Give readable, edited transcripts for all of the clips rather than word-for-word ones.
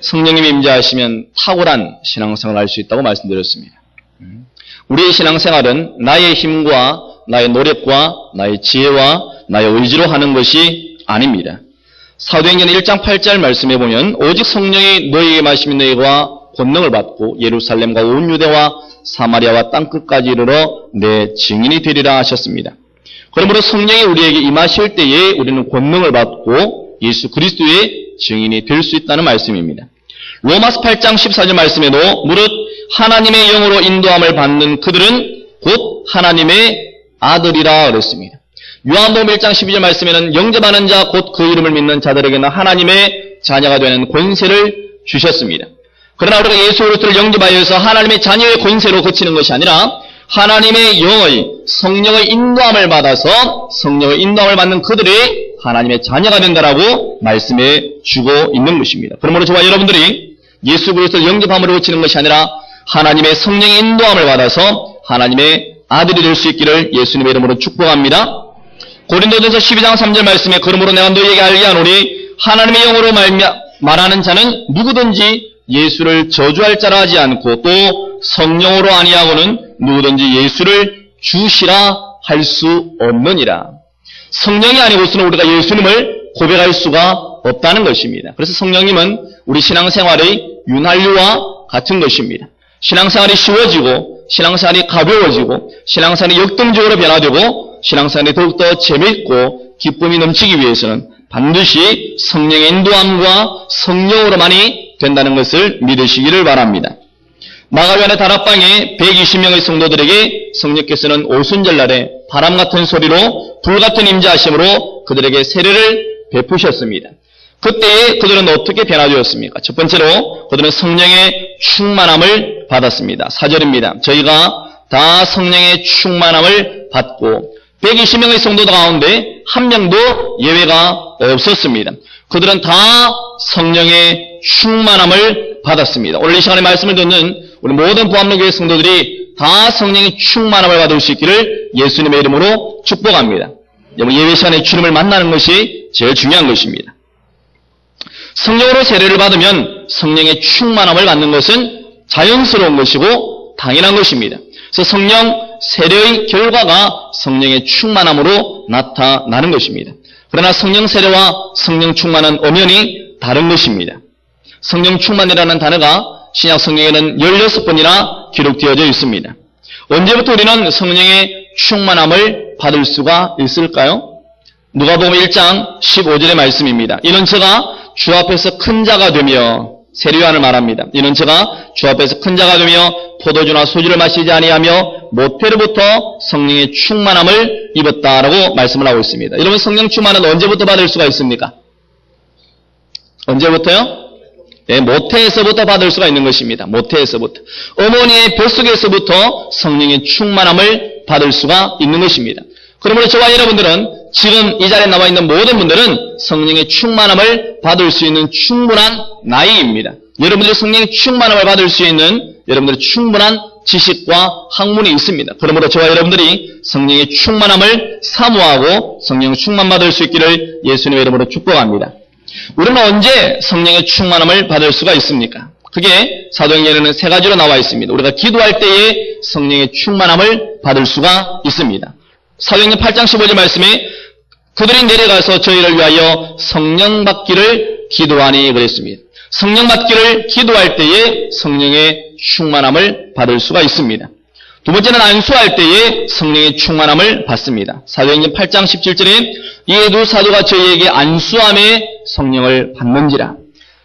성령님이 임재하시면 탁월한 신앙생활을 할 수 있다고 말씀드렸습니다. 우리의 신앙생활은 나의 힘과 나의 노력과 나의 지혜와 나의 의지로 하는 것이 아닙니다. 사도행전 1장 8절 말씀해 보면 오직 성령이 너희에게 마시면 너희가 권능을 받고 예루살렘과 온 유대와 사마리아와 땅끝까지 이르러 내 증인이 되리라 하셨습니다. 그러므로 성령이 우리에게 임하실 때에 우리는 권능을 받고 예수 그리스도의 증인이 될 수 있다는 말씀입니다. 로마서 8장 14절 말씀에도 무릇 하나님의 영으로 인도함을 받는 그들은 곧 하나님의 아들이라 그랬습니다. 요한복음 1장 12절 말씀에는 영접하는 자 곧 그 이름을 믿는 자들에게는 하나님의 자녀가 되는 권세를 주셨습니다. 그러나 우리가 예수 그리스도를 영접하여서 하나님의 자녀의 권세로 그치는 것이 아니라 하나님의 영의 성령의 인도함을 받아서 성령의 인도함을 받는 그들이 하나님의 자녀가 된다라고 말씀해 주고 있는 것입니다. 그러므로 저와 여러분들이 예수 그리스도를 영접함으로 그치는 것이 아니라 하나님의 성령의 인도함을 받아서 하나님의 아들이 될 수 있기를 예수님의 이름으로 축복합니다. 고린도전서 12장 3절 말씀에 그러므로 내가 너희에게 알게 하노니 하나님의 영으로 말하는 자는 누구든지 예수를 저주할 자라 하지 않고 또 성령으로 아니하고는 누구든지 예수를 주시라 할 수 없느니라. 성령이 아니고서는 우리가 예수님을 고백할 수가 없다는 것입니다. 그래서 성령님은 우리 신앙생활의 윤활유와 같은 것입니다. 신앙생활이 쉬워지고 신앙생활이 가벼워지고 신앙생활이 역동적으로 변화되고 신앙생활이 더욱더 재미있고 기쁨이 넘치기 위해서는 반드시 성령의 인도함과 성령으로만이 된다는 것을 믿으시기를 바랍니다. 마가변의 다락방에 120명의 성도들에게 성령께서는 오순절날에 바람같은 소리로 불같은 임재하심으로 그들에게 세례를 베푸셨습니다. 그때 그들은 어떻게 변화되었습니까? 첫 번째로 그들은 성령의 충만함을 받았습니다. 4절입니다. 저희가 다 성령의 충만함을 받고 120명의 성도들 가운데 한 명도 예외가 없었습니다. 그들은 다 성령의 충만함을 받았습니다. 오늘 이 시간에 말씀을 듣는 우리 모든 부암로교회 성도들이 다 성령의 충만함을 받을 수 있기를 예수님의 이름으로 축복합니다. 예배 시간에 주님을 만나는 것이 제일 중요한 것입니다. 성령으로 세례를 받으면 성령의 충만함을 받는 것은 자연스러운 것이고 당연한 것입니다. 그래서 성령 세례의 결과가 성령의 충만함으로 나타나는 것입니다. 그러나 성령 세례와 성령 충만은 엄연히 다른 것입니다. 성령 충만이라는 단어가 신약 성경에는 16번이나 기록되어져 있습니다. 언제부터 우리는 성령의 충만함을 받을 수가 있을까요? 누가복음 1장 15절의 말씀입니다. 이는 제가 주 앞에서 큰 자가 되며 세례요한을 말합니다. 이는 제가 주 앞에서 큰 자가 되며 포도주나 소주를 마시지 아니하며 모태로부터 성령의 충만함을 입었다라고 말씀을 하고 있습니다. 여러분 성령 충만은 언제부터 받을 수가 있습니까? 언제부터요? 네, 모태에서부터 받을 수가 있는 것입니다. 모태에서부터. 어머니의 뱃속에서부터 성령의 충만함을 받을 수가 있는 것입니다. 그러므로 저와 여러분들은 지금 이 자리에 나와 있는 모든 분들은 성령의 충만함을 받을 수 있는 충분한 나이입니다. 여러분들이 성령의 충만함을 받을 수 있는 여러분들의 충분한 지식과 학문이 있습니다. 그러므로 저와 여러분들이 성령의 충만함을 사모하고 성령 충만받을 수 있기를 예수님의 이름으로 축복합니다. 우리는 언제 성령의 충만함을 받을 수가 있습니까? 그게 사도행전에는 세 가지로 나와 있습니다. 우리가 기도할 때에 성령의 충만함을 받을 수가 있습니다. 사도행전 8장 15절 말씀에 그들이 내려가서 저희를 위하여 성령 받기를 기도하니 그랬습니다. 성령 받기를 기도할 때에 성령의 충만함을 받을 수가 있습니다. 두 번째는 안수할 때에 성령의 충만함을 받습니다. 사도행전 8장 17절에 이 두 사도가 저희에게 안수함에 성령을 받는지라.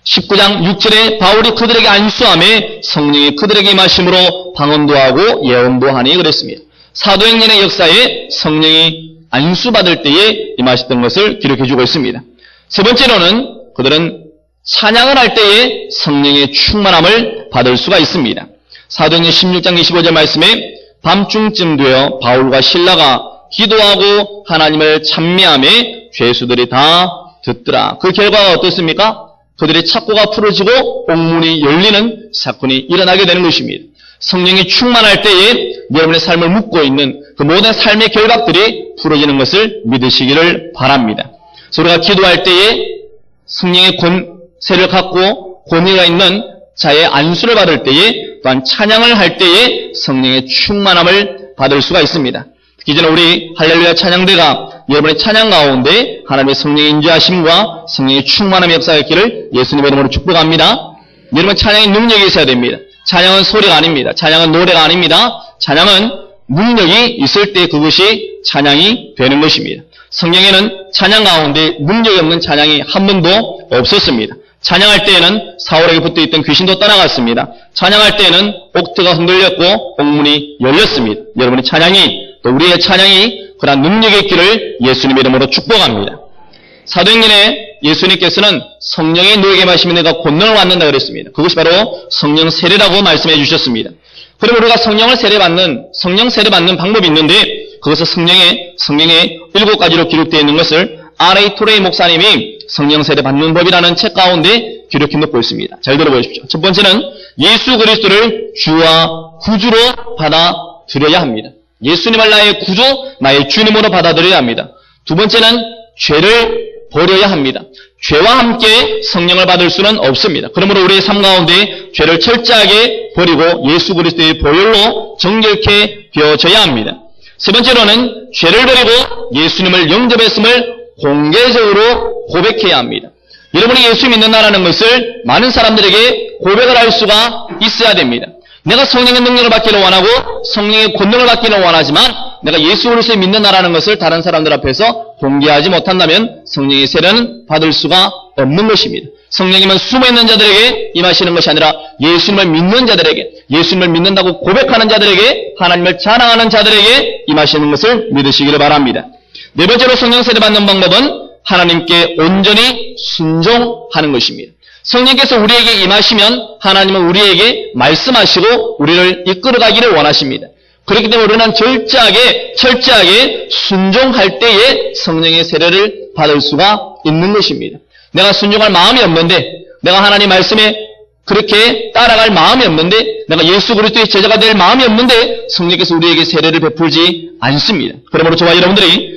19장 6절에 바울이 그들에게 안수함에 성령이 그들에게 임하심으로 방언도 하고 예언도 하니 그랬습니다. 사도행전의 역사에 성령이 안수받을 때에 임하셨던 것을 기록해주고 있습니다. 세 번째로는 그들은 찬양을 할 때에 성령의 충만함을 받을 수가 있습니다. 사도행전 16장 25절 말씀에 밤중쯤 되어 바울과 실라가 기도하고 하나님을 찬미하며 죄수들이 다 듣더라. 그 결과가 어떻습니까? 그들의 착고가 풀어지고 옥문이 열리는 사건이 일어나게 되는 것입니다. 성령이 충만할 때에 여러분의 삶을 묻고 있는 그 모든 삶의 결박들이 풀어지는 것을 믿으시기를 바랍니다. 그래서 우리가 기도할 때에 성령의 권세를 갖고 권위가 있는 자의 안수를 받을 때에, 또한 찬양을 할 때에 성령의 충만함을 받을 수가 있습니다. 특히 저는 우리 할렐루야 찬양대가 여러분의 찬양 가운데 하나님의 성령의 인도하심과 성령의 충만함의 역사가 있기를 예수님의 이름으로 축복합니다. 여러분 찬양의 능력이 있어야 됩니다. 찬양은 소리가 아닙니다. 찬양은 노래가 아닙니다. 찬양은 능력이 있을 때 그것이 찬양이 되는 것입니다. 성경에는 찬양 가운데 능력이 없는 찬양이 한 번도 없었습니다. 찬양할 때에는 사울에게 붙어있던 귀신도 떠나갔습니다. 찬양할 때에는 옥트가 흔들렸고 옥문이 열렸습니다. 여러분의 찬양이, 또 우리의 찬양이 그러한 능력이 있기를 예수님의 이름으로 축복합니다. 사도행전에 예수님께서는 성령의 너에게 마시면 내가 권능을 받는다 그랬습니다. 그것이 바로 성령 세례라고 말씀해 주셨습니다. 그럼 우리가 성령 세례받는 방법이 있는데, 그것은 성경에 7가지로 기록되어 있는 것을 R.A. 토레이 목사님이 성령 세례 받는 법이라는 책 가운데 기록해 놓고 있습니다. 잘 들어보십시오. 첫 번째는 예수 그리스도를 주와 구주로 받아들여야 합니다. 예수님을 나의 구주, 나의 주님으로 받아들여야 합니다. 두 번째는 죄를 버려야 합니다. 죄와 함께 성령을 받을 수는 없습니다. 그러므로 우리의 삶 가운데 죄를 철저하게 버리고 예수 그리스도의 보혈로 정결케 되어져야 합니다. 세 번째로는 죄를 버리고 예수님을 영접했음을 공개적으로 고백해야 합니다. 여러분이 예수 믿는다는 것을 많은 사람들에게 고백을 할 수가 있어야 됩니다. 내가 성령의 능력을 받기를 원하고 성령의 권능을 받기를 원하지만 내가 예수 그리스도를 믿는다는 것을 다른 사람들 앞에서 공개하지 못한다면 성령의 세례는 받을 수가 없는 것입니다. 성령님은 숨어있는 자들에게 임하시는 것이 아니라 예수님을 믿는 자들에게, 예수님을 믿는다고 고백하는 자들에게, 하나님을 자랑하는 자들에게 임하시는 것을 믿으시기를 바랍니다. 네 번째로 성령 세례 받는 방법은 하나님께 온전히 순종하는 것입니다. 성령께서 우리에게 임하시면 하나님은 우리에게 말씀하시고 우리를 이끌어가기를 원하십니다. 그렇기 때문에 우리는 철저하게 순종할 때에 성령의 세례를 받을 수가 있는 것입니다. 내가 순종할 마음이 없는데, 내가 하나님 말씀에 그렇게 따라갈 마음이 없는데, 내가 예수 그리스도의 제자가 될 마음이 없는데 성령께서 우리에게 세례를 베풀지 않습니다. 그러므로 저와 여러분들이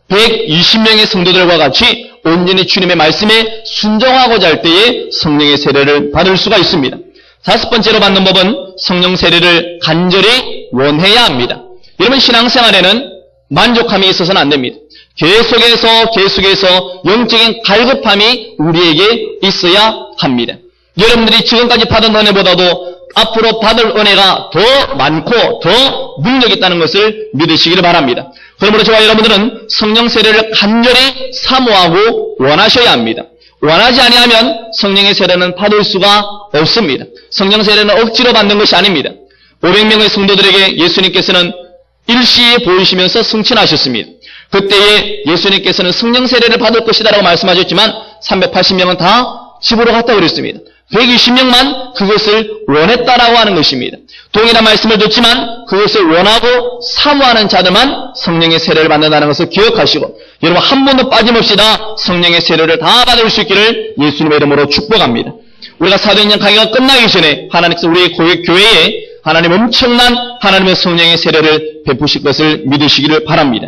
120명의 성도들과 같이 온전히 주님의 말씀에 순종하고자 할 때에 성령의 세례를 받을 수가 있습니다. 다섯 번째로 받는 법은 성령 세례를 간절히 원해야 합니다. 여러분 신앙생활에는 만족함이 있어서는 안 됩니다. 계속해서 영적인 갈급함이 우리에게 있어야 합니다. 여러분들이 지금까지 받은 은혜보다도 앞으로 받을 은혜가 더 많고 더 능력이 있다는 것을 믿으시기를 바랍니다. 그러므로 저와 여러분들은 성령 세례를 간절히 사모하고 원하셔야 합니다. 원하지 아니하면 성령의 세례는 받을 수가 없습니다. 성령 세례는 억지로 받는 것이 아닙니다. 500명의 성도들에게 예수님께서는 일시에 보이시면서 승천하셨습니다. 그때에 예수님께서는 성령 세례를 받을 것이다라고 말씀하셨지만 380명은 다 집으로 갔다고 그랬습니다. 120명만 그것을 원했다라고 하는 것입니다. 동일한 말씀을 듣지만 그것을 원하고 사모하는 자들만 성령의 세례를 받는다는 것을 기억하시고, 여러분 한 번도 빠짐없이 다 성령의 세례를 다 받을 수 있기를 예수님의 이름으로 축복합니다. 우리가 사도행전 강의가 끝나기 전에 하나님께서 우리 교회에 하나님 엄청난 하나님의 성령의 세례를 베푸실 것을 믿으시기를 바랍니다.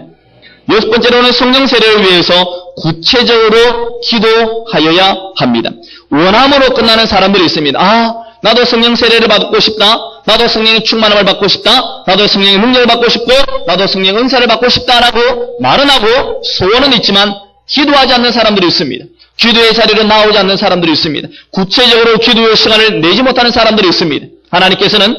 여섯 번째로는 성령 세례를 위해서 구체적으로 기도하여야 합니다. 원함으로 끝나는 사람들이 있습니다. 나도 성령 세례를 받고 싶다. 나도 성령의 충만함을 받고 싶다. 나도 성령의 능력을 받고 싶고 나도 성령의 은사를 받고 싶다라고 말은 하고 소원은 있지만 기도하지 않는 사람들이 있습니다. 기도의 자리로 나오지 않는 사람들이 있습니다. 구체적으로 기도의 시간을 내지 못하는 사람들이 있습니다. 하나님께서는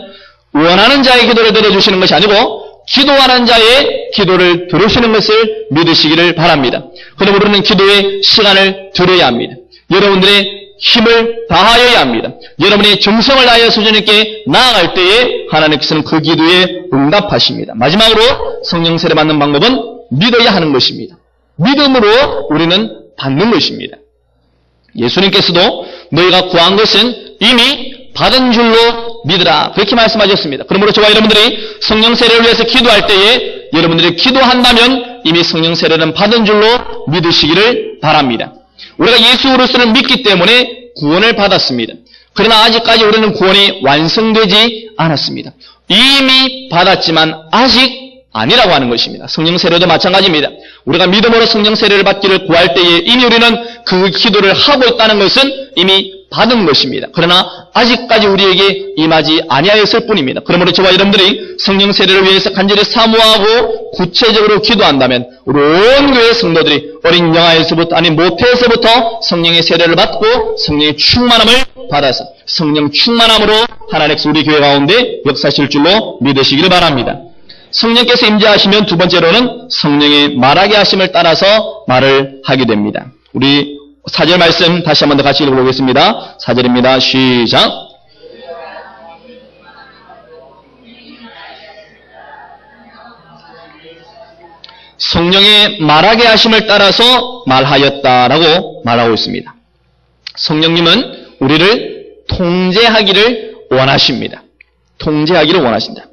원하는 자의 기도를 들어주시는 것이 아니고 기도하는 자의 기도를 들으시는 것을 믿으시기를 바랍니다. 그럼 우리는 기도의 시간을 드려야 합니다. 여러분들의 힘을 다하여야 합니다. 여러분의 정성을 다하여 주님께 나아갈 때에 하나님께서는 그 기도에 응답하십니다. 마지막으로 성령 세례 받는 방법은 믿어야 하는 것입니다. 믿음으로 우리는 받는 것입니다. 예수님께서도 너희가 구한 것은 이미 받은 줄로 믿으라 그렇게 말씀하셨습니다. 그러므로 저와 여러분들이 성령 세례를 위해서 기도할 때에 여러분들이 기도한다면 이미 성령 세례는 받은 줄로 믿으시기를 바랍니다. 우리가 예수 그리스도를 믿기 때문에 구원을 받았습니다. 그러나 아직까지 우리는 구원이 완성되지 않았습니다. 이미 받았지만 아직 아니라고 하는 것입니다. 성령 세례도 마찬가지입니다. 우리가 믿음으로 성령 세례를 받기를 구할 때에 이미 우리는 그 기도를 하고 있다는 것은 이미 받은 것입니다. 그러나 아직까지 우리에게 임하지 아니하였을 뿐입니다. 그러므로 저와 여러분들이 성령 세례를 위해서 간절히 사모하고 구체적으로 기도한다면 우리 온 교회 성도들이 어린 영아에서부터 아니 모태에서부터 성령의 세례를 받고 성령의 충만함을 받아서 성령 충만함으로 하나님께서 우리 교회 가운데 역사하실 줄로 믿으시기를 바랍니다. 성령께서 임재하시면 두 번째로는 성령의 말하게 하심을 따라서 말을 하게 됩니다. 우리 4절 말씀 다시 한 번 더 같이 읽어보겠습니다. 4절입니다. 시작. 성령의 말하게 하심을 따라서 말하였다라고 말하고 있습니다. 성령님은 우리를 통제하기를 원하십니다. 통제하기를 원하신다.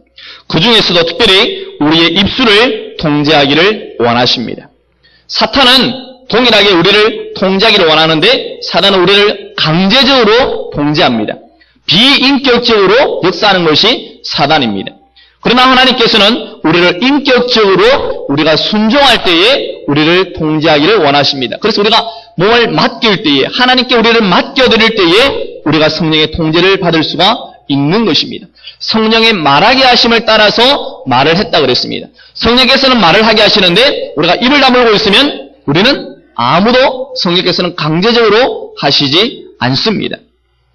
그 중에서도 특별히 우리의 입술을 통제하기를 원하십니다. 사탄은 동일하게 우리를 통제하기를 원하는데 사단은 우리를 강제적으로 통제합니다. 비인격적으로 역사하는 것이 사단입니다. 그러나 하나님께서는 우리를 인격적으로 우리가 순종할 때에 우리를 통제하기를 원하십니다. 그래서 우리가 몸을 맡길 때에 하나님께 우리를 맡겨드릴 때에 우리가 성령의 통제를 받을 수가 있는 것입니다. 성령의 말하게 하심을 따라서 말을 했다 그랬습니다. 성령께서는 말을 하게 하시는데 우리가 입을 다물고 있으면 우리는 아무도 성령께서는 강제적으로 하시지 않습니다.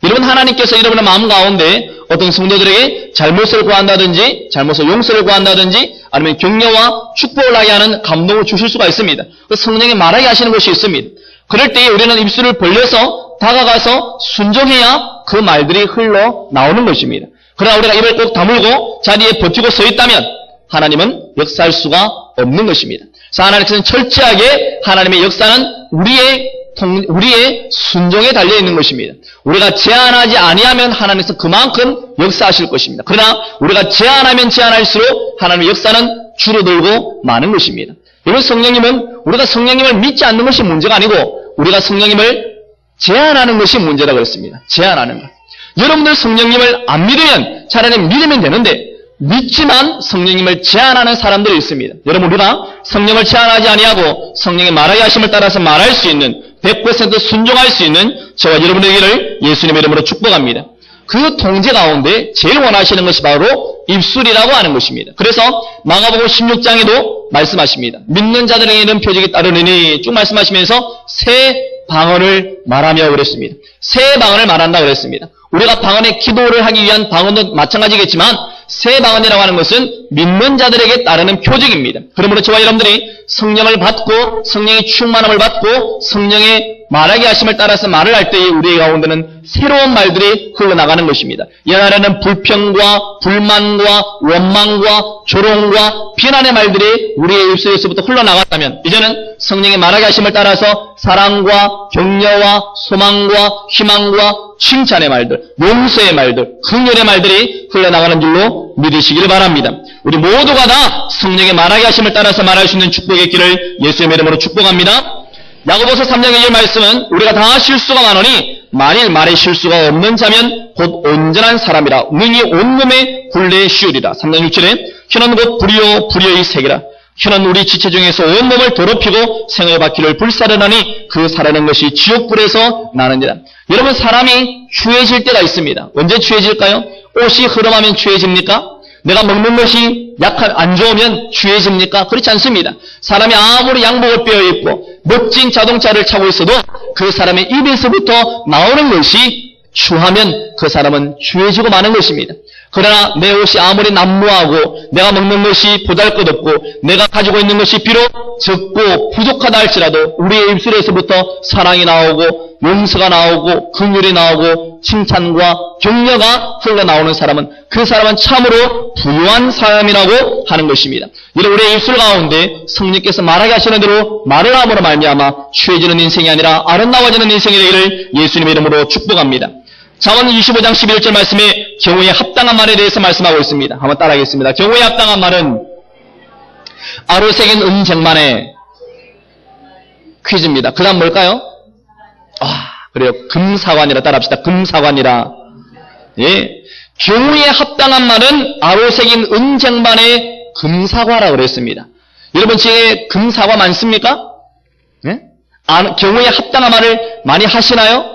여러분 하나님께서 여러분의 마음 가운데 어떤 성도들에게 잘못을 구한다든지 잘못을 용서를 구한다든지 아니면 격려와 축복을 하게 하는 감동을 주실 수가 있습니다. 그 성령이 말하게 하시는 것이 있습니다. 그럴 때에 우리는 입술을 벌려서 다가가서 순종해야 그 말들이 흘러나오는 것입니다. 그러나 우리가 입을 꼭 다물고 자리에 버티고 서 있다면 하나님은 역사할 수가 없는 것입니다. 그래서 하나님께서는 철저하게 하나님의 역사는 우리의 순종에 달려있는 것입니다. 우리가 제한하지 아니하면 하나님께서 그만큼 역사하실 것입니다. 그러나 우리가 제한하면 제한할수록 하나님의 역사는 줄어들고 마는 것입니다. 여러분 성령님은 우리가 성령님을 믿지 않는 것이 문제가 아니고 우리가 성령님을 제한하는 것이 문제라고 했습니다. 제한하는 것. 여러분들 성령님을 안 믿으면 차라리 믿으면 되는데 믿지만 성령님을 제한하는 사람들이 있습니다. 여러분 우리가 성령을 제한하지 아니하고 성령의 말하게 하심을 따라서 말할 수 있는 100% 순종할 수 있는 저와 여러분에게를 예수님의 이름으로 축복합니다. 그 통제 가운데 제일 원하시는 것이 바로 입술이라고 하는 것입니다. 그래서 마가복음 16장에도 말씀하십니다. 믿는 자들에게 이런 표적이 따르느니 쭉 말씀하시면서 새 방언을 말하며 그랬습니다. 새 방언을 말한다고 그랬습니다. 우리가 방언의 기도를 하기 위한 방언도 마찬가지겠지만 새 방언이라고 하는 것은 믿는 자들에게 따르는 표적입니다. 그러므로 저와 여러분들이 성령을 받고 성령의 충만함을 받고 성령의 말하게 하심을 따라서 말을 할 때에 우리 가운데는 새로운 말들이 흘러나가는 것입니다. 옛날에는 불평과 불만과 원망과 조롱과 비난의 말들이 우리의 입술에서부터 흘러나갔다면 이제는 성령의 말하게 하심을 따라서 사랑과 격려와 소망과 희망과 칭찬의 말들, 용서의 말들, 긍휼의 말들이 흘러나가는 줄로 믿으시기를 바랍니다. 우리 모두가 다 성령의 말하게 하심을 따라서 말할 수 있는 축복의 길을 예수의 이름으로 축복합니다. 야고보서 3장 1절 말씀은 우리가 다 실수가 많으니 만일 말에 실수가 없는 자면 곧 온전한 사람이라 능히 온몸에 굴레에 씌우리라. 3장 6절에 혀는 곧 불의요 불의의 색이라. 혀는 우리 지체 중에서 온몸을 더럽히고 생의 바퀴를 불사르나니 그 사르는 것이 지옥불에서 나느니라. 여러분 사람이 추해질 때가 있습니다. 언제 추해질까요? 옷이 흐름하면 추해집니까? 내가 먹는 것이 안 좋으면 추해집니까? 그렇지 않습니다. 사람이 아무리 양복을 빼어입고 멋진 자동차를 타고 있어도 그 사람의 입에서부터 나오는 것이 추하면 그 사람은 추해지고 마는 것입니다. 그러나 내 옷이 아무리 난무하고 내가 먹는 것이 보잘것없고 내가 가지고 있는 것이 비록 적고 부족하다 할지라도 우리의 입술에서부터 사랑이 나오고 용서가 나오고 긍휼이 나오고 칭찬과 격려가 흘러나오는 사람은 그 사람은 참으로 부유한 사람이라고 하는 것입니다. 이런 우리의 입술 가운데 성령께서 말하게 하시는 대로 말을 함으로 말미암아 취해지는 인생이 아니라 아름다워지는 인생이 되기를 예수님의 이름으로 축복합니다. 잠언 25장 11절 말씀에 경우에 합당한 말에 대해서 말씀하고 있습니다. 한번 따라하겠습니다. 경우에 합당한 말은 아로새긴 은쟁반에 퀴즈입니다. 그 다음 뭘까요? 그래요. 금사관이라 따라합시다. 금사관이라. 예. 경우에 합당한 말은 아로새긴 은쟁반에 금사과라고 그랬습니다. 여러분 집에 금사과 많습니까? 예? 경우에 합당한 말을 많이 하시나요?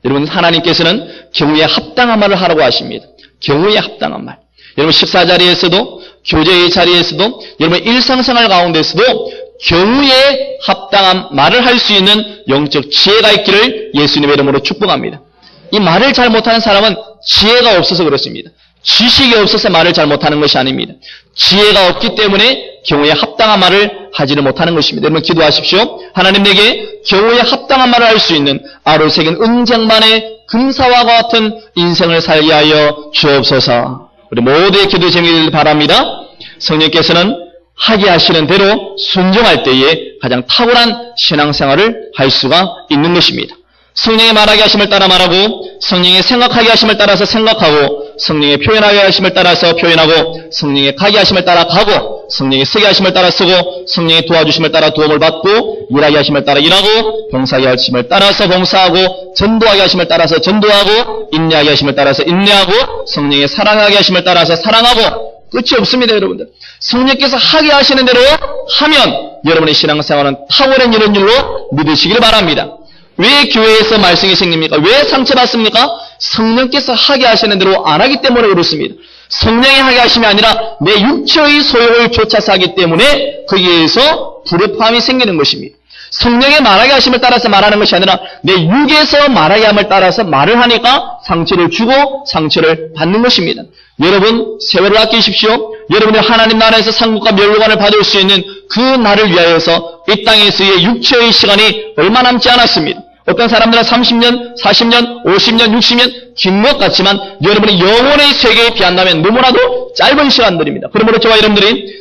여러분, 하나님께서는 경우에 합당한 말을 하라고 하십니다. 경우에 합당한 말. 여러분, 식사 자리에서도, 교제의 자리에서도, 여러분 일상생활 가운데서도 경우에 합당한 말을 할 수 있는 영적 지혜가 있기를 예수님의 이름으로 축복합니다. 이 말을 잘 못하는 사람은 지혜가 없어서 그렇습니다. 지식이 없어서 말을 잘 못하는 것이 아닙니다. 지혜가 없기 때문에 경우에 합당한 말을 하지를 못하는 것입니다. 여러분, 기도하십시오. 하나님, 내게 경우에 합당한 말을 할 수 있는 아로새긴 은쟁반의 금사와 같은 인생을 살게 하여 주옵소서. 우리 모두의 기도 제목을 바랍니다. 성령께서는 하게 하시는 대로 순종할 때에 가장 탁월한 신앙생활을 할 수가 있는 것입니다. 성령의 말하게 하심을 따라 말하고, 성령의 생각하게 하심을 따라서 생각하고, 성령의 표현하게 하심을 따라서 표현하고, 성령의 가게 하심을 따라 가고, 성령의 쓰게 하심을 따라 쓰고, 성령의 도와주심을 따라 도움을 받고, 일하게 하심을 따라 일하고, 봉사하게 하심을 따라서 봉사하고, 전도하게 하심을 따라서 전도하고, 인내하게 하심을 따라서 인내하고, 성령의 사랑하게 하심을 따라서 사랑하고, 끝이 없습니다, 여러분들. 성령께서 하게 하시는 대로 하면 여러분의 신앙생활은 탁월한 이런 일로 믿으시길 바랍니다. 왜 교회에서 말씀이 생깁니까? 왜 상처받습니까? 성령께서 하게 하시는 대로 안 하기 때문에 그렇습니다. 성령이 하게 하심이 아니라 내 육체의 소욕을 쫓아서 하기 때문에 거기에서 불협화음이 생기는 것입니다. 성령의 말하게 하심을 따라서 말하는 것이 아니라 내 육에서 말하게 함을 따라서 말을 하니까 상처를 주고 상처를 받는 것입니다. 여러분, 세월을 아끼십시오. 여러분이 하나님 나라에서 상급과 멸관을 받을 수 있는 그 날을 위하여서 이 땅에서의 육체의 시간이 얼마 남지 않았습니다. 어떤 사람들은 30년, 40년, 50년, 60년 긴 것 같지만 여러분의 영혼의 세계에 비한다면 너무나도 짧은 시간들입니다. 그러므로 저와 여러분들이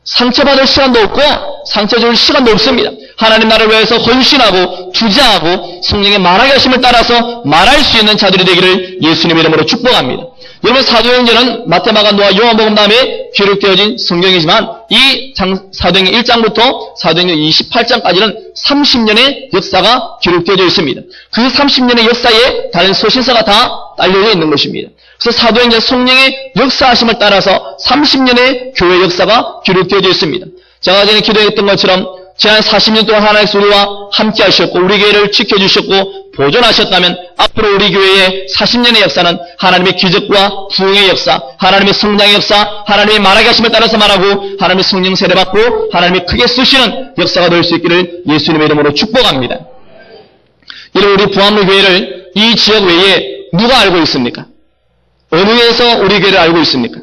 상처받을 시간도 없고 상처 줄 시간도 없습니다. 하나님 나라를 위해서 헌신하고 투자하고 성령의 말하게 하심을 따라서 말할 수 있는 자들이 되기를 예수님의 이름으로 축복합니다. 여러분, 사도행전은 마태, 마가, 누가, 요한복음 다음에 기록되어진 성경이지만 이 사도행전 1장부터 사도행전 28장까지는 30년의 역사가 기록되어져 있습니다. 그 30년의 역사에 다른 소신서가 다 딸려져 있는 것입니다. 그래서 사도행전 성령의 역사하심을 따라서 30년의 교회 역사가 기록되어져 있습니다. 제가 전에 기도했던 것처럼 지난 40년 동안 하나님께서 우리와 함께 하셨고 우리 교회를 지켜주셨고 보존하셨다면 앞으로 우리 교회의 40년의 역사는 하나님의 기적과 부흥의 역사, 하나님의 성장의 역사, 하나님의 말하게 하심을 따라서 말하고 하나님의 성령 세례받고 하나님이 크게 쓰시는 역사가 될 수 있기를 예수님의 이름으로 축복합니다. 여러분, 우리 부암리 교회를 이 지역 외에 누가 알고 있습니까? 어느 에서 우리 교회를 알고 있습니까?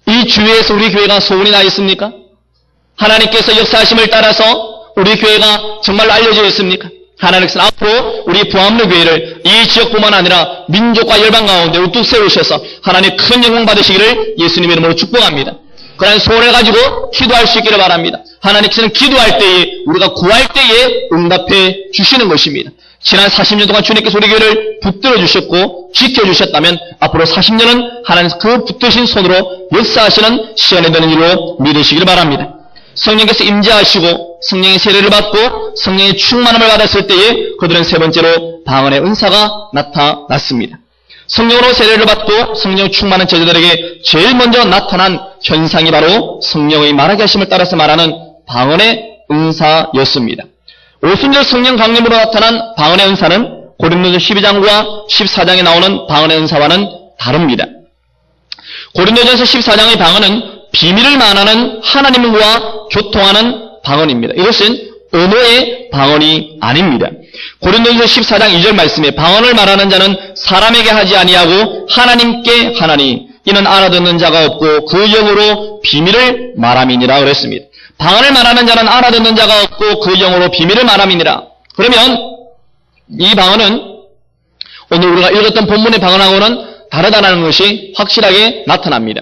이 주위에서 우리 교회가 소문이 나 있습니까? 하나님께서 역사하심을 따라서 우리 교회가 정말로 알려져 있습니까? 하나님께서는 앞으로 우리 부암리 교회를 이 지역뿐만 아니라 민족과 열방 가운데 우뚝 세우셔서 하나님 큰 영광 받으시기를 예수님의 이름으로 축복합니다. 그러한 소원을 가지고 기도할 수 있기를 바랍니다. 하나님께서는 기도할 때에 우리가 구할 때에 응답해 주시는 것입니다. 지난 40년 동안 주님께서 우리 교회를 붙들어 주셨고 지켜주셨다면 앞으로 40년은 하나님 그 붙드신 손으로 역사하시는 시간이 되는 일로 믿으시길 바랍니다. 성령께서 임재하시고 성령의 세례를 받고 성령의 충만함을 받았을 때에 그들은 세 번째로 방언의 은사가 나타났습니다. 성령으로 세례를 받고 성령 충만한 제자들에게 제일 먼저 나타난 현상이 바로 성령의 말하게 하심을 따라서 말하는 방언의 은사였습니다. 오순절 성령 강림으로 나타난 방언의 은사는 고린도전 12장과 14장에 나오는 방언의 은사와는 다릅니다. 고린도전서 14장의 방언은 비밀을 말하는 하나님과 교통하는 방언입니다. 이것은 언어의 방언이 아닙니다. 고린도전서 14장 2절 말씀에 방언을 말하는 자는 사람에게 하지 아니하고 하나님께 하나니 이는 알아듣는 자가 없고 그 영으로 비밀을 말함이니라 그랬습니다. 방언을 말하는 자는 알아듣는 자가 없고 그 영으로 비밀을 말함이니라. 그러면 이 방언은 오늘 우리가 읽었던 본문의 방언하고는 다르다는 것이 확실하게 나타납니다.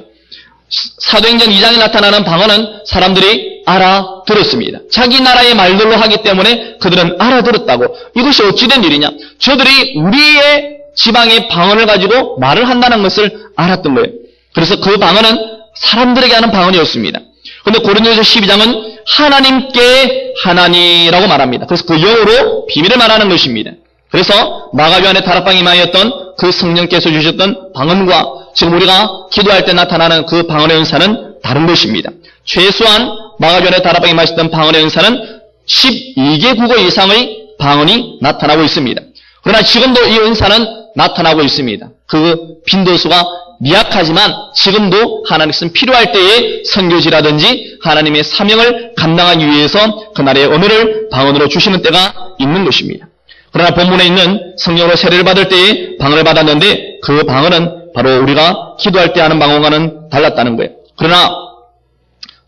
사도행전 2장에 나타나는 방언은 사람들이 알아들었습니다. 자기 나라의 말들로 하기 때문에 그들은 알아들었다고. 이것이 어찌된 일이냐? 저들이 우리의 지방의 방언을 가지고 말을 한다는 것을 알았던 거예요. 그래서 그 방언은 사람들에게 하는 방언이었습니다. 그런데 고린도전서 12장은 하나님께 하나니라고 말합니다. 그래서 그 영어로 비밀을 말하는 것입니다. 그래서 마가요한의 다락방에 임하였던 그 성령께서 주셨던 방언과 지금 우리가 기도할 때 나타나는 그 방언의 은사는 다른 것입니다. 최소한 마가요한의 다락방에 임하셨던 방언의 은사는 12개 국어 이상의 방언이 나타나고 있습니다. 그러나 지금도 이 은사는 나타나고 있습니다. 그 빈도수가 미약하지만 지금도 하나님께서는 필요할 때에 선교지라든지 하나님의 사명을 감당하기 위해서 그 나라의 언어를 방언으로 주시는 때가 있는 것입니다. 그러나 본문에 있는 성령으로 세례를 받을 때에 방언을 받았는데 그 방언은 바로 우리가 기도할 때 하는 방언과는 달랐다는 거예요. 그러나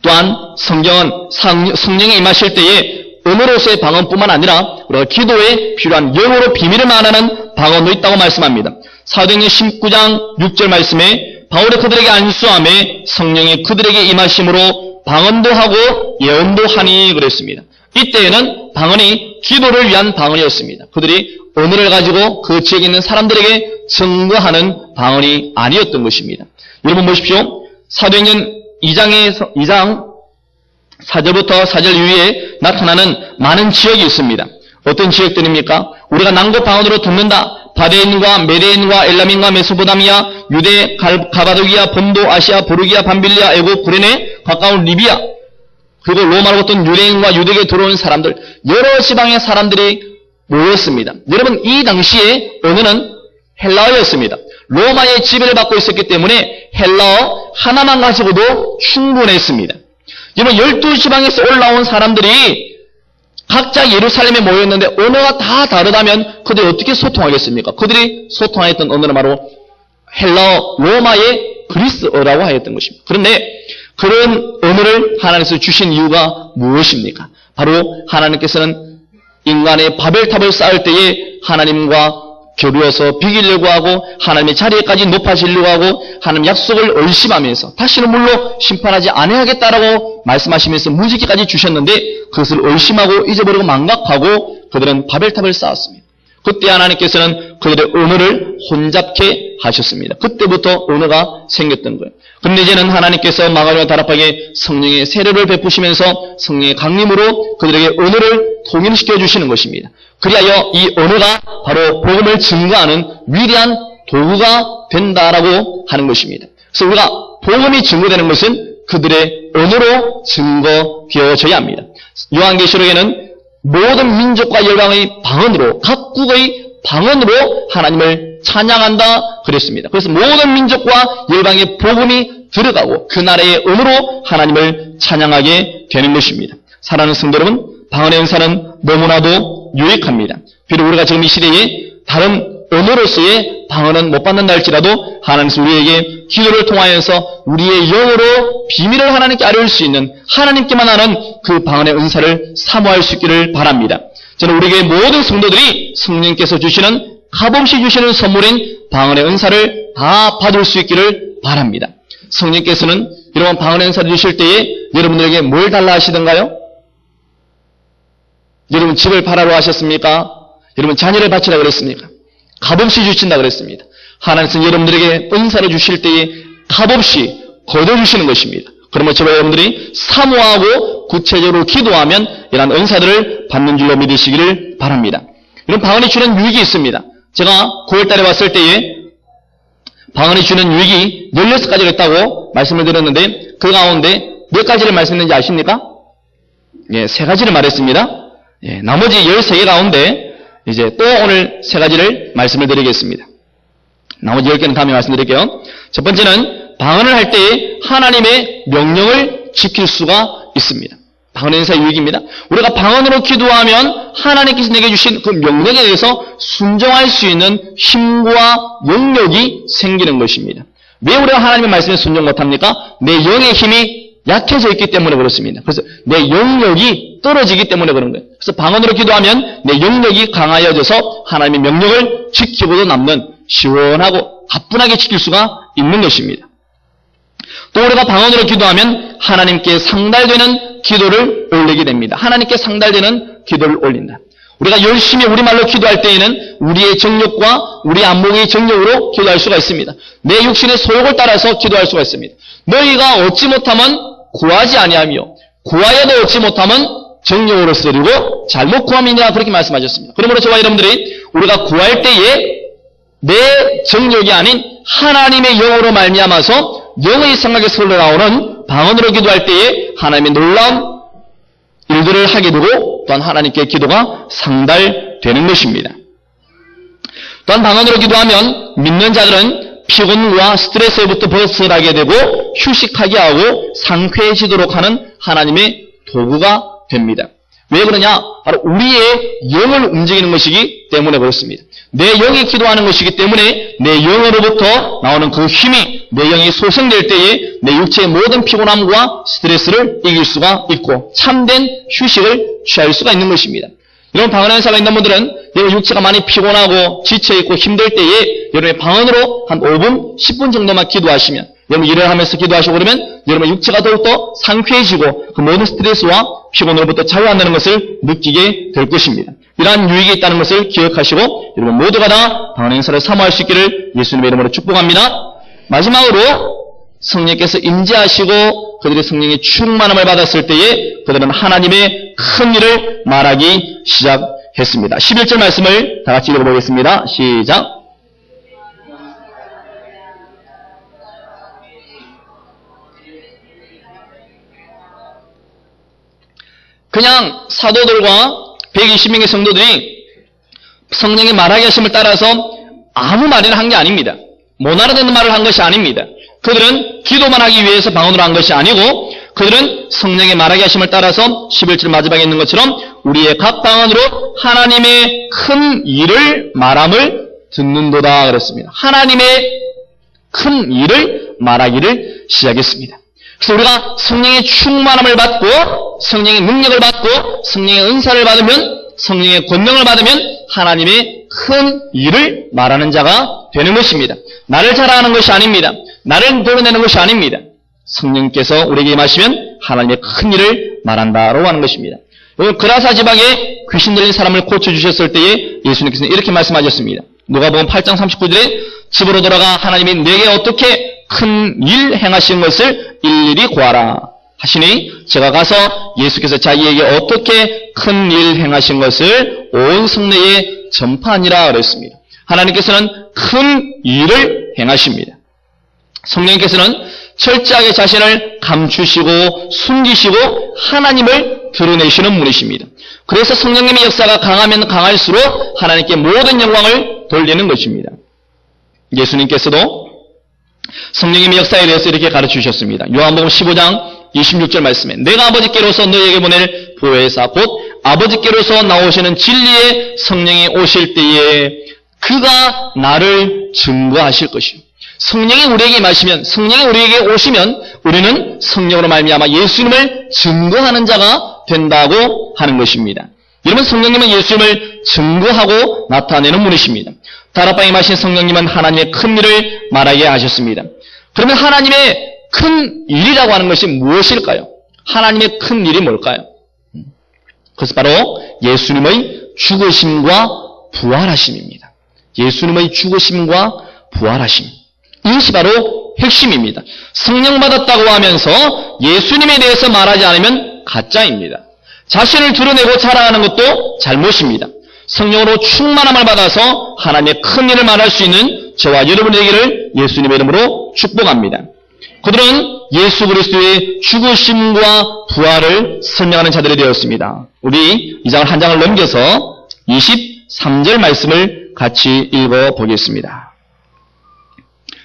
또한 성경은 성령이 임하실 때에 언어로서의 방언뿐만 아니라 우리가 기도에 필요한 영어로 비밀을 말하는 방언도 있다고 말씀합니다. 사도행전 19장 6절 말씀에 바울이 그들에게 안수함에 성령이 그들에게 임하심으로 방언도 하고 예언도 하니 그랬습니다. 이때에는 방언이 기도를 위한 방언이었습니다. 그들이 언어를 가지고 그 지역에 있는 사람들에게 증거하는 방언이 아니었던 것입니다. 여러분 보십시오. 사도행전 2장 4절부터 4절 이후에 나타나는 많은 지역이 있습니다. 어떤 지역들입니까? 우리가 난곳 방언으로 듣는다. 바데인과 메데인과 엘람인과 메소포타미아, 유대, 가바도기아, 본도, 아시아, 보르기아, 밤빌리아, 애국, 구레네, 가까운 리비아, 그리고 로마로부터 유대인과 유대교에 들어온 사람들, 여러 지방의 사람들이 모였습니다. 여러분, 이 당시에 언어는 헬라어였습니다. 로마의 지배를 받고 있었기 때문에 헬라어 하나만 가지고도 충분했습니다. 여러분, 12지방에서 올라온 사람들이 각자 예루살렘에 모였는데 언어가 다 다르다면 그들이 어떻게 소통하겠습니까? 그들이 소통했던 언어는 바로 헬라어, 로마의 그리스어라고 하였던 것입니다. 그런데 그런 언어를 하나님께서 주신 이유가 무엇입니까? 바로 하나님께서는 인간의 바벨탑을 쌓을 때에 하나님과 겨루어서 비기려고 하고 하나님의 자리에까지 높아지려고 하고 하나님 약속을 의심하면서 다시는 물로 심판하지 아니하겠다라고 말씀하시면서 무지개까지 주셨는데 그것을 의심하고 잊어버리고 망각하고 그들은 바벨탑을 쌓았습니다. 그때 하나님께서는 그들의 언어를 혼잡케 하셨습니다. 그때부터 언어가 생겼던 거예요. 그런데 이제는 하나님께서 마가리와 다락방에 성령의 세례를 베푸시면서 성령의 강림으로 그들에게 언어를 통일시켜 주시는 것입니다. 그리하여 이 언어가 바로 복음을 증거하는 위대한 도구가 된다라고 하는 것입니다. 그래서 우리가 복음이 증거되는 것은 그들의 언어로 증거되어져야 합니다. 요한계시록에는 모든 민족과 열방의 방언으로 각국의 방언으로 하나님을 찬양한다 그랬습니다. 그래서 모든 민족과 열방의 복음이 들어가고 그 나라의 언어로 하나님을 찬양하게 되는 것입니다. 사랑하는 성도 여러분, 방언의 은사는 너무나도 유익합니다. 비록 우리가 지금 이 시대에 다른 언어로서의 방언은 못 받는다 할지라도 하나님께서 우리에게 기도를 통하여서 우리의 영어로 비밀을 하나님께 알릴 수 있는 하나님께만 아는 그 방언의 은사를 사모할 수 있기를 바랍니다. 저는 우리에게 모든 성도들이 성령께서 주시는 값없이 주시는 선물인 방언의 은사를 다 받을 수 있기를 바랍니다. 성령께서는 이런 방언의 은사를 주실 때에 여러분들에게 뭘 달라 하시던가요? 여러분 집을 팔아로 하셨습니까? 여러분 자녀를 바치라 그랬습니까? 값없이 주신다 그랬습니다. 하나님께서는 여러분들에게 은사를 주실 때에 값없이 거둬주시는 것입니다. 그러면 저와 여러분들이 사모하고 구체적으로 기도하면 이러한 은사들을 받는 줄로 믿으시기를 바랍니다. 이런 방언이 주는 유익이 있습니다. 제가 9월달에 왔을 때에 방언이 주는 유익이 16가지가 있다고 말씀을 드렸는데 그 가운데 몇 가지를 말씀했는지 아십니까? 예, 3가지를 말했습니다. 예, 나머지 13개 가운데 이제 또 오늘 3가지를 말씀을 드리겠습니다. 나머지 10개는 다음에 말씀드릴게요. 첫 번째는 방언을 할 때에 하나님의 명령을 지킬 수가 있습니다. 방언의 은사의 유익입니다. 우리가 방언으로 기도하면 하나님께서 내게 주신 그 명령에 대해서 순종할 수 있는 힘과 영역이 생기는 것입니다. 왜 우리가 하나님의 말씀에 순종 못합니까? 내 영의 힘이 약해져 있기 때문에 그렇습니다. 그래서 내 영역이 떨어지기 때문에 그런 거예요. 그래서 방언으로 기도하면 내 영역이 강하여져서 하나님의 명령을 지키고도 남는 시원하고 가뿐하게 지킬 수가 있는 것입니다. 또 우리가 방언으로 기도하면 하나님께 상달되는 기도를 올리게 됩니다. 하나님께 상달되는 기도를 올린다. 우리가 열심히 우리말로 기도할 때에는 우리의 정욕과 우리 안목의 정욕으로 기도할 수가 있습니다. 내 육신의 소욕을 따라서 기도할 수가 있습니다. 너희가 얻지 못하면 구하지 아니하며 구하여도 얻지 못하면 정욕으로 쓰리고 잘못 구함이니라 그렇게 말씀하셨습니다. 그러므로 저와 여러분들이 우리가 구할 때에 내 정욕이 아닌 하나님의 영으로 말미암아서 영의 생각에서 흘러나오는 방언으로 기도할 때에 하나님의 놀라운 일들을 하게 되고 또한 하나님께 기도가 상달되는 것입니다. 또한 방언으로 기도하면 믿는 자들은 피곤과 스트레스로부터 벗어나게 되고 휴식하게 하고 상쾌해지도록 하는 하나님의 도구가 됩니다. 왜 그러냐? 바로 우리의 영을 움직이는 것이기 때문에 그렇습니다. 내 영이 기도하는 것이기 때문에 내 영으로부터 나오는 그 힘이 내 영이 소생될 때에 내 육체의 모든 피곤함과 스트레스를 이길 수가 있고 참된 휴식을 취할 수가 있는 것입니다. 이런 방언 행사가 있는 분들은 여러분 육체가 많이 피곤하고 지쳐있고 힘들 때에 여러분의 방언으로 한 5분, 10분 정도만 기도하시면 여러분 일을 하면서 기도하시고 그러면 여러분의 육체가 더욱더 상쾌해지고 그 모든 스트레스와 피곤으로부터 자유한다는 것을 느끼게 될 것입니다. 이러한 유익이 있다는 것을 기억하시고 여러분 모두가 다 방언 행사를 사모할 수 있기를 예수님의 이름으로 축복합니다. 마지막으로 성령께서 임재하시고 그들이 성령의 충만함을 받았을 때에 그들은 하나님의 큰 일을 말하기 시작했습니다. 11절 말씀을 다 같이 읽어보겠습니다. 시작. 그냥 사도들과 120명의 성도들이 성령의 말하게 하심을 따라서 아무 말이나 한 게 아닙니다. 못 알아듣는 말을 한 것이 아닙니다. 그들은 기도만 하기 위해서 방언으로 한 것이 아니고 그들은 성령의 말하게 하심을 따라서 11절 마지막에 있는 것처럼 우리의 각 방언으로 하나님의 큰 일을 말함을 듣는도다 그랬습니다. 하나님의 큰 일을 말하기를 시작했습니다. 그래서 우리가 성령의 충만함을 받고 성령의 능력을 받고 성령의 은사를 받으면 성령의 권능을 받으면 하나님의 큰 일을 말하는 자가 되는 것입니다. 나를 자랑하는 것이 아닙니다. 나를 드러내는 것이 아닙니다. 성령께서 우리에게 임하시면 하나님의 큰 일을 말한다라고 하는 것입니다. 여러분 그라사 지방에 귀신 들린 사람을 고쳐주셨을 때에 예수님께서는 이렇게 말씀하셨습니다. 누가복음 8장 39절에 집으로 돌아가 하나님이 내게 어떻게 큰 일 행하신 것을 일일이 고하라 하시니 제가 가서 예수께서 자기에게 어떻게 큰 일 행하신 것을 온 성내에 전파하니라 그랬습니다. 하나님께서는 큰 일을 행하십니다. 성령께서는 철저하게 자신을 감추시고 숨기시고 하나님을 드러내시는 분이십니다. 그래서 성령님의 역사가 강하면 강할수록 하나님께 모든 영광을 돌리는 것입니다. 예수님께서도 성령님의 역사에 대해서 이렇게 가르치셨습니다. 요한복음 15장 26절 말씀에 내가 아버지께로서 너희에게 보낼 보혜사 곧 아버지께로서 나오시는 진리의 성령이 오실 때에 그가 나를 증거하실 것이요. 성령이 우리에게 임하시면 성령이 우리에게 오시면 우리는 성령으로 말미암아 예수님을 증거하는 자가 된다고 하는 것입니다. 여러분 성령님은 예수님을 증거하고 나타내는 분이십니다. 다락방에 임하신 성령님은 하나님의 큰 일을 말하게 하셨습니다. 그러면 하나님의 큰 일이라고 하는 것이 무엇일까요? 하나님의 큰 일이 뭘까요? 그것은 바로 예수님의 죽으심과 부활하심입니다. 예수님의 죽으심과 부활하심. 이것이 바로 핵심입니다. 성령 받았다고 하면서 예수님에 대해서 말하지 않으면 가짜입니다. 자신을 드러내고 자랑하는 것도 잘못입니다. 성령으로 충만함을 받아서 하나님의 큰 일을 말할 수 있는 저와 여러분에게를 예수님의 이름으로 축복합니다. 그들은 예수 그리스도의 죽으심과 부활을 설명하는 자들이 되었습니다. 우리 이 장을 한 장을 넘겨서 23절 말씀을 같이 읽어보겠습니다.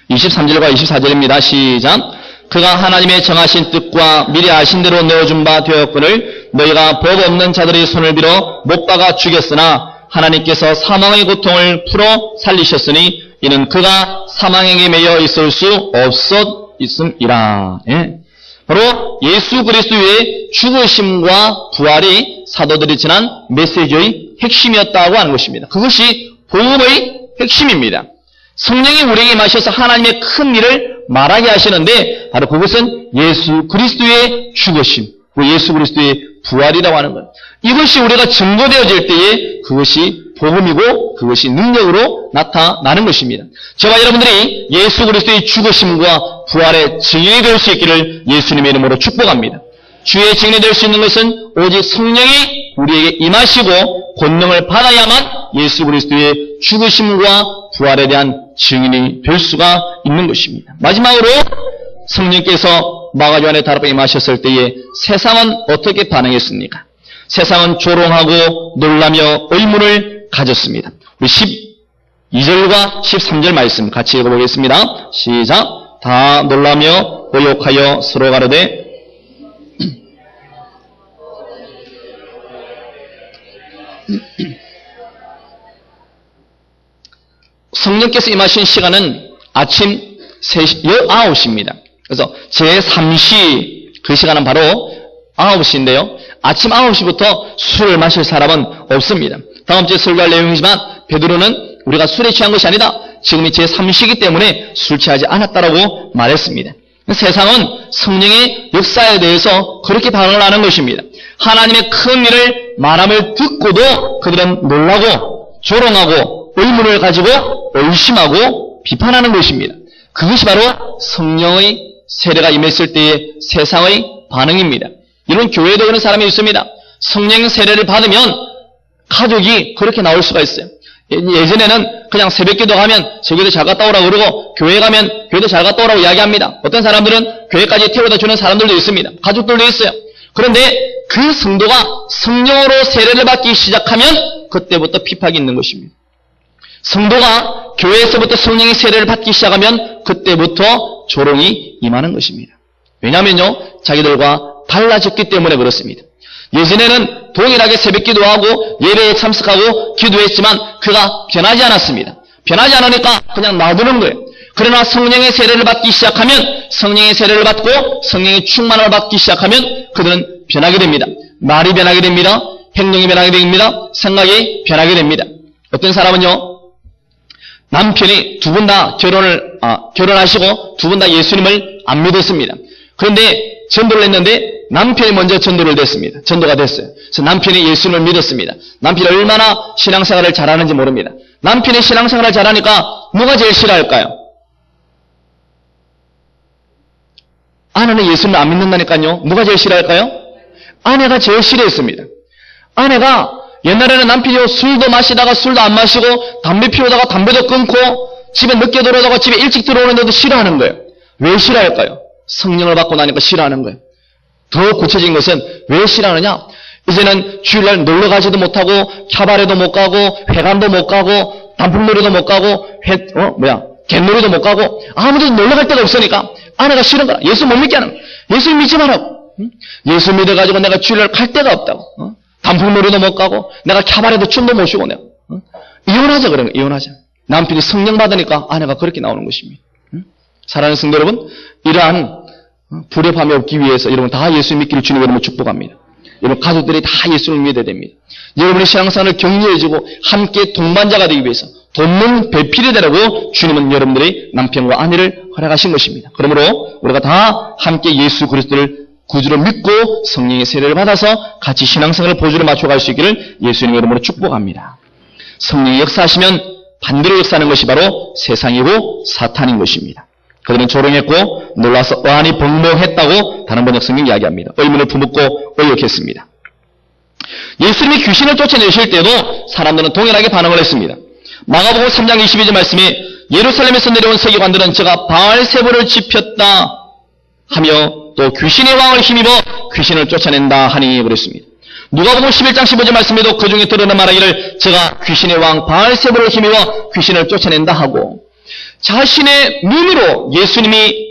23절과 24절입니다. 시작. 그가 하나님의 정하신 뜻과 미리 아신 대로 내어준 바 되었거늘 너희가 법 없는 자들의 손을 빌어 못 박아 죽였으나 하나님께서 사망의 고통을 풀어 살리셨으니 이는 그가 사망에게 매여 있을 수 없었음이라. 예. 바로 예수 그리스도의 죽으심과 부활이 사도들이 전한 메시지의 핵심이었다고 하는 것입니다. 그것이 복음의 핵심입니다. 성령이 우리에게 임하셔서 하나님의 큰 일을 말하게 하시는데 바로 그것은 예수 그리스도의 죽으심, 예수 그리스도의 부활이라고 하는 것. 이것이 우리가 증거되어질 때에 그것이 복음이고 그것이 능력으로 나타나는 것입니다. 저와 여러분들이 예수 그리스도의 죽으심과 부활의 증인이 될 수 있기를 예수님의 이름으로 축복합니다. 주의 증인이 될 수 있는 것은 오직 성령이 우리에게 임하시고 권능을 받아야만 예수 그리스도의 죽으심과 부활에 대한 증인이 될 수가 있는 것입니다. 마지막으로 성령께서 마가요한의 다락방에 임하셨을 때에 세상은 어떻게 반응했습니까? 세상은 조롱하고 놀라며 의문을 가졌습니다. 우리 12절과 13절 말씀 같이 읽어보겠습니다. 시작. 다 놀라며 의욕하여 서로 가로되 성령께서 임하신 시간은 아침 9시입니다. 그래서 제3시 그 시간은 바로 9시인데요. 아침 9시부터 술을 마실 사람은 없습니다. 다음 주에 설교할 내용이지만 베드로는 우리가 술에 취한 것이 아니다. 지금이 제3시이기 때문에 술 취하지 않았다라고 말했습니다. 세상은 성령의 역사에 대해서 그렇게 반응을 하는 것입니다. 하나님의 큰 일을 말함을 듣고도 그들은 놀라고 조롱하고 의문을 가지고 의심하고 비판하는 것입니다. 그것이 바로 성령의 세례가 임했을 때의 세상의 반응입니다. 이런 교회에 오는 사람이 있습니다. 성령 세례를 받으면 가족이 그렇게 나올 수가 있어요. 예전에는 그냥 새벽기도 가면 저기도 잘 갔다 오라고 그러고 교회 가면 교회도 잘 갔다 오라고 이야기합니다. 어떤 사람들은 교회까지 태워다 주는 사람들도 있습니다. 가족들도 있어요. 그런데 그 성도가 성령으로 세례를 받기 시작하면 그때부터 핍박이 있는 것입니다. 성도가 교회에서부터 성령의 세례를 받기 시작하면 그때부터 조롱이 임하는 것입니다. 왜냐하면요, 자기들과 달라졌기 때문에 그렇습니다. 예전에는 동일하게 새벽기도하고 예배에 참석하고 기도했지만 그가 변하지 않았습니다. 변하지 않으니까 그냥 놔두는 거예요. 그러나 성령의 세례를 받기 시작하면 성령의 세례를 받고 성령의 충만을 받기 시작하면 그들은 변하게 됩니다. 말이 변하게 됩니다. 행동이 변하게 됩니다. 생각이 변하게 됩니다. 어떤 사람은요, 남편이 두 분 다 결혼하시고 두 분 다 예수님을 안 믿었습니다. 그런데 전도를 했는데 남편이 먼저 전도가 됐어요. 그래서 남편이 예수님을 믿었습니다. 남편이 얼마나 신앙생활을 잘하는지 모릅니다. 남편이 신앙생활을 잘하니까 누가 제일 싫어할까요? 아내는 예수님을 안 믿는다니까요. 누가 제일 싫어할까요? 아내가 제일 싫어했습니다. 아내가 옛날에는 남편이 술도 마시다가 술도 안 마시고 담배 피우다가 담배도 끊고 집에 늦게 들어오다가 집에 일찍 들어오는데도 싫어하는 거예요. 왜 싫어할까요? 성령을 받고 나니까 싫어하는 거예요. 더 구체적인 것은 왜 싫어하느냐? 이제는 주일날 놀러 가지도 못하고 캬바레도 못 가고 회관도 못 가고 단풍놀이도 못 가고 갯놀이도 못 가고 아무데도 놀러 갈 데가 없으니까 아내가 싫은 거야. 예수 못 믿게 하는 거야. 예수 믿지 말라고. 예수 믿어가지고 내가 주일날 갈 데가 없다고. 단풍놀이도 못 가고 내가 캬바레도 춤도 못 추고 내가 이혼하자 그러는 거야. 이혼하자. 남편이 성령 받으니까 아내가 그렇게 나오는 것입니다. 사랑하는 성도 여러분, 이러한 불협함이 없기 위해서 여러분 다 예수 믿기를 주님 여러분 축복합니다. 여러분 가족들이 다 예수를 믿어야 됩니다. 여러분의 신앙생활을 격려해주고 함께 동반자가 되기 위해서 돕는 배필이 되라고 주님은 여러분들의 남편과 아내를 허락하신 것입니다. 그러므로 우리가 다 함께 예수 그리스도를 구주로 믿고 성령의 세례를 받아서 같이 신앙생활을 보조로 맞춰갈 수 있기를 예수님 여러분으로 축복합니다. 성령이 역사하시면 반대로 역사하는 것이 바로 세상이고 사탄인 것입니다. 그들은 조롱했고 놀라서 어안이 벙벙했다고 다른 번역 성경이 이야기합니다. 의문을 품었고 의욕했습니다. 예수님이 귀신을 쫓아내실 때도 사람들은 동일하게 반응을 했습니다. 마가복음 3장 22절 말씀에 예루살렘에서 내려온 서기관들은 제가 바알세불을 지폈다 하며 또 귀신의 왕을 힘입어 귀신을 쫓아낸다 하니 그랬습니다. 누가복음 11장 15절 말씀에도 그 중에 드러나 말하기를 제가 귀신의 왕 바알세불을 힘입어 귀신을 쫓아낸다 하고 자신의 눈으로 예수님이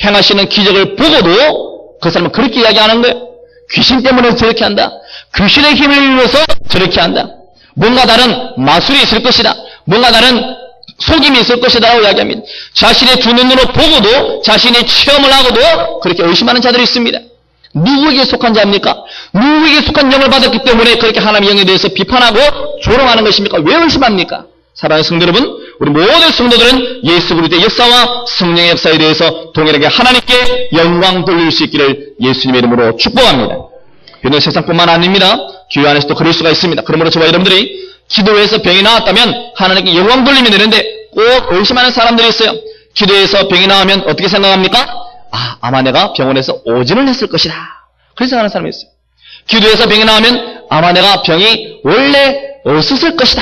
행하시는 기적을 보고도 그 사람은 그렇게 이야기하는 거예요. 귀신 때문에 저렇게 한다. 귀신의 힘을 입어서 저렇게 한다. 뭔가 다른 마술이 있을 것이다. 뭔가 다른 속임이 있을 것이다 라고 이야기합니다. 자신의 두 눈으로 보고도 자신이 체험을 하고도 그렇게 의심하는 자들이 있습니다. 누구에게 속한 자입니까? 누구에게 속한 영을 받았기 때문에 그렇게 하나님의 영에 대해서 비판하고 조롱하는 것입니까? 왜 의심합니까? 사랑하는 성도 여러분, 우리 모든 성도들은 예수 그리스도의 역사와 성령의 역사에 대해서 동일하게 하나님께 영광 돌릴 수 있기를 예수님의 이름으로 축복합니다. 이런 세상뿐만 아닙니다. 교회 안에서도 그럴 수가 있습니다. 그러므로 저와 여러분들이 기도해서 병이 나왔다면 하나님께 영광 돌리면 되는데 꼭 의심하는 사람들이 있어요. 기도해서 병이 나오면 어떻게 생각합니까? 아마 내가 병원에서 오진을 했을 것이다. 그렇게 생각하는 사람이 있어요. 기도해서 병이 나오면 아마 내가 병이 원래 없었을 것이다.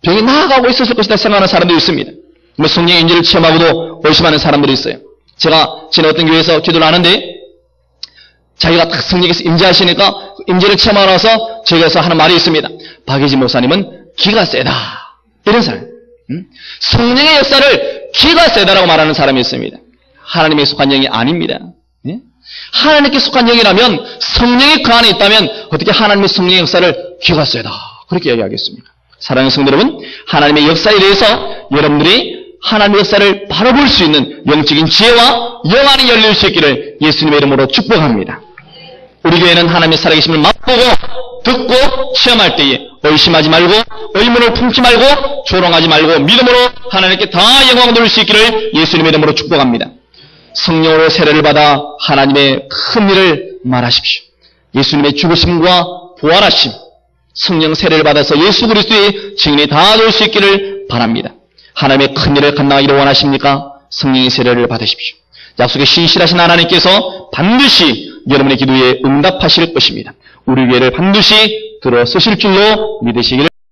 병이 나아가고 있었을 것이다 생각하는 사람들이 있습니다. 성령의 인지를 체험하고도 의심하는 사람들이 있어요. 제가 지난 어떤 교회에서 기도를 하는데 자기가 딱 성령께서 임재하시니까 임재를 체험하고 나서 저에게서 하는 말이 있습니다. 박예진 목사님은 기가 세다. 이런 사람. 성령의 역사를 기가 세다라고 말하는 사람이 있습니다. 하나님에 속한 영이 아닙니다. 하나님께 속한 영이라면 성령이 그 안에 있다면 어떻게 하나님의 성령의 역사를 기가 세다. 그렇게 이야기하겠습니까? 사랑하는 성도 여러분, 하나님의 역사에 대해서 여러분들이 하나님의 역사를 바라볼 수 있는 영적인 지혜와 영안이 열릴 수 있기를 예수님의 이름으로 축복합니다. 우리 교회는 하나님의 살아계심을 맛보고 듣고 체험할 때에 의심하지 말고 의문을 품지 말고 조롱하지 말고 믿음으로 하나님께 다 영광을 돌릴 수 있기를 예수님의 이름으로 축복합니다. 성령으로 세례를 받아 하나님의 큰 일을 말하십시오. 예수님의 죽으심과 부활하심, 성령 세례를 받아서 예수 그리스도의 증인이 다 될 수 있기를 바랍니다. 하나님의 큰 일을 감당하기를 원하십니까? 성령의 세례를 받으십시오. 약속에 신실하신 하나님께서 반드시 여러분의 기도에 응답하실 것입니다. 우리 교회를 반드시 들어서실 줄로 믿으시기를